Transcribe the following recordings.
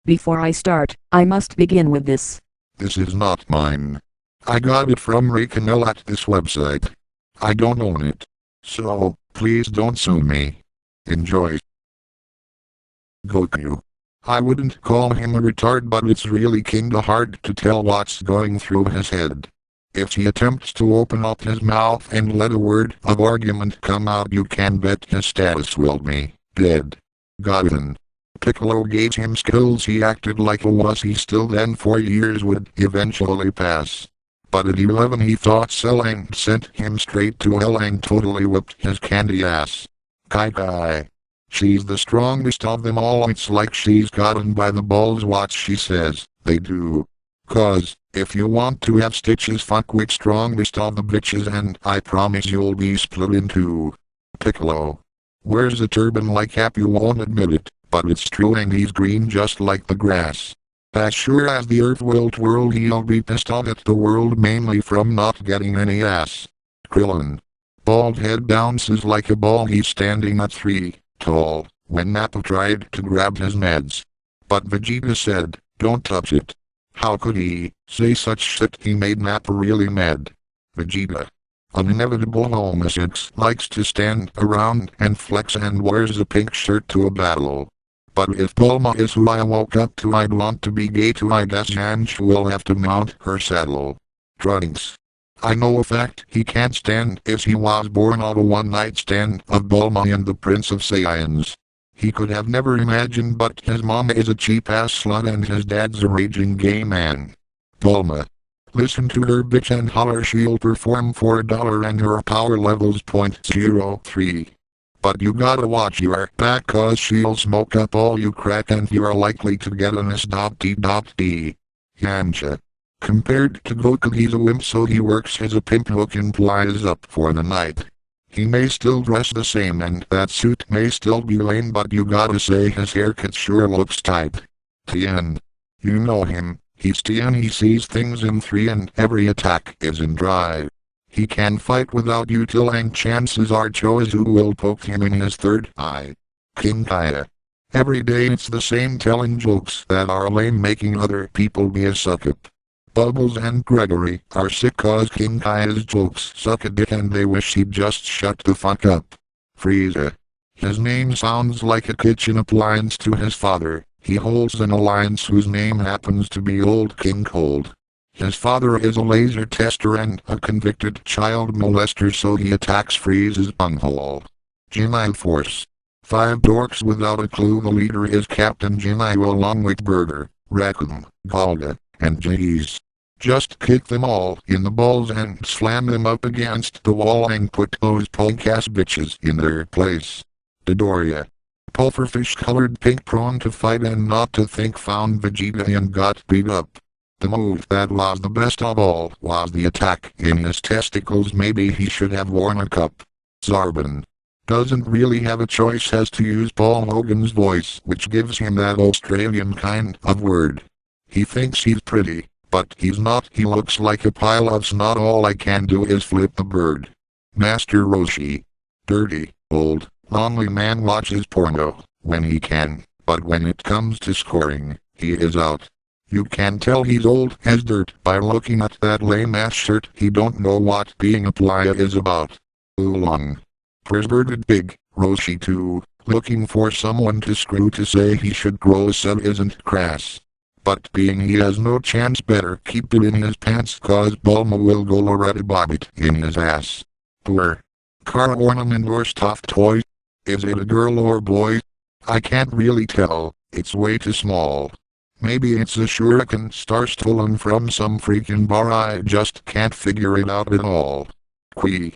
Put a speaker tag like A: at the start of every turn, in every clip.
A: Before I start, I must begin with this.
B: This is not mine. I got it from Rakanel at this website. I don't own it. So, please don't sue me. Enjoy. Goku. I wouldn't call him a retard, but it's really kinda hard to tell what's going through his head. If he attempts to open up his mouth and let a word of argument come out, you can bet his status will be dead. Godwin. Piccolo gave him skills. He acted like a wussy still, then 4 years would eventually pass. But at 11 he thought Selling sent him straight to hell and totally whipped his candy ass. Kai. She's the strongest of them all. It's like she's gotten by the balls what she says. They do. 'Cause, if you want to have stitches, fuck with strongest of the bitches and I promise you'll be split in two. Piccolo. Wears a turban like Cap, you won't admit it, but it's true, and he's green just like the grass. As sure as the earth will twirl, he'll be pissed off at the world, mainly from not getting any ass. Krillin. Bald head bounces like a ball. He's standing at 3 tall when Nappa tried to grab his meds. But Vegeta said, "Don't touch it." How could he say such shit? He made Nappa really mad. Vegeta. An inevitable homosexual, likes to stand around and flex and wears a pink shirt to a battle. But if Bulma is who I woke up to, I'd want to be gay too. I guess Yamcha will have to mount her saddle. Trunks. I know a fact he can't stand is he was born on a one-night stand of Bulma and the Prince of Saiyans. He could have never imagined, but his mom is a cheap-ass slut and his dad's a raging gay man. Bulma. Listen to her bitch and holler, she'll perform for $1 and her power level's .03. But you gotta watch your back, 'cause she'll smoke up all you crack and you're likely to get an S.D. Yamcha. Compared to Goku, he's a wimp, so he works as a pimp who can plies up for the night. He may still dress the same and that suit may still be lame, but you gotta say his haircut sure looks tight. Tien. You know him, he's Tien. He sees things in 3 and every attack is in drive. He can fight without util and chances are Chozu will poke him in his third eye. King Kaya. Every day it's the same, telling jokes that are lame, making other people be a suck-up. Bubbles and Gregory are sick 'cause King Kaya's jokes suck a dick and they wish he'd just shut the fuck up. Frieza. His name sounds like a kitchen appliance to his father. He holds an alliance whose name happens to be Old King Cold. His father is a laser tester and a convicted child molester, so he attacks Frieza's bunghole. Jinai Force. 5 dorks without a clue. The leader is Captain Jinai along with Burger, Raccoon, Galga, and Jace. Just kick them all in the balls and slam them up against the wall and put those punk-ass bitches in their place. Dodoria. Pufferfish-colored pink, prone to fight and not to think, found Vegeta and got beat up. The move that was the best of all was the attack in his testicles. Maybe he should have worn a cup. Zarbon. Doesn't really have a choice, has to use Paul Hogan's voice, which gives him that Australian kind of word. He thinks he's pretty, but he's not. He looks like a pile of snot. All I can do is flip the bird. Master Roshi. Dirty, old, lonely man watches porno when he can, but when it comes to scoring, he is out. You can tell he's old as dirt by looking at that lame-ass shirt. He don't know what being a playa is about. Oolong. Perverted pig, Roshi too, looking for someone to screw to say he should grow a sub isn't crass. But being he has no chance, better keep it in his pants, 'cause Bulma will go Loretta Bobbit in his ass. Poor. Car ornament or stuffed toy? Is it a girl or boy? I can't really tell, it's way too small. Maybe it's a shuriken star stolen from some freaking bar. I just can't figure it out at all. Quee.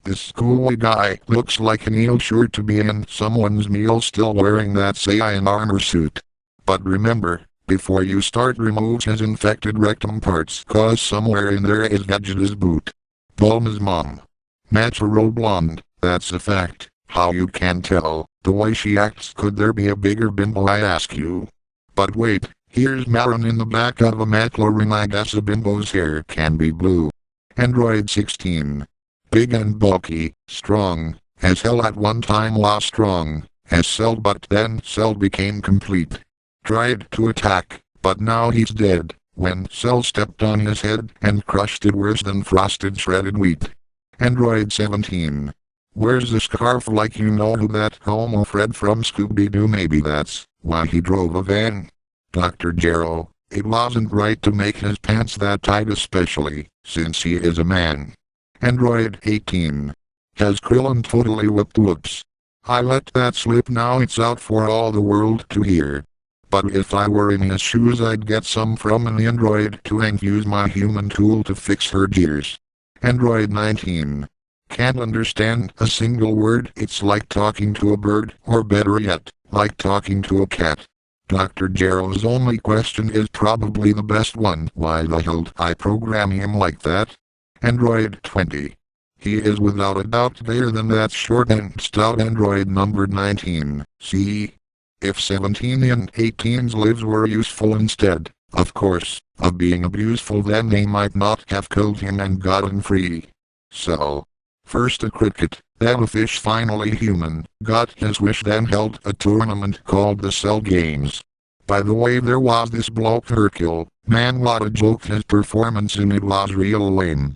B: This schoolboy guy looks like an eel, sure to be in someone's meal, still wearing that Saiyan armor suit. But remember, before you start, remove his infected rectum parts, 'cause somewhere in there is Vegeta's boot. Bulma's mom. Natural blonde, that's a fact. How you can tell? The way she acts. Could there be a bigger bimbo, I ask you? But wait, here's Marin in the back of a McLaren. I guess a bimbo's hair can be blue. Android 16. Big and bulky, strong as hell. At one time was strong as Cell, but then Cell became complete. tried to attack, but now he's dead, when Cell stepped on his head and crushed it worse than frosted shredded wheat. Android 17. Wears a scarf like you know who that homo Fred from Scooby-Doo, maybe that's why he drove a van. Dr. Gero, it wasn't right to make his pants that tight, especially since he is a man. Android 18. Has Krillin totally whipped whoops? I let that slip, now it's out for all the world to hear. But if I were in his shoes I'd get some from an android to and use my human tool to fix her gears. Android 19. Can't understand a single word, it's like talking to a bird, or better yet, like talking to a cat. Dr. Gero's only question is probably the best one, why the hell did I program him like that? Android 20. He is without a doubt better than that short and stout android numbered 19. See? If 17 and 18's lives were useful instead, of course, of being abuseful, then they might not have killed him and gotten free. So, first a cricket, then a fish, finally human, got his wish, then held a tournament called the Cell Games. By the way, there was this bloke Hercule, man what a joke, his performance in it was real lame.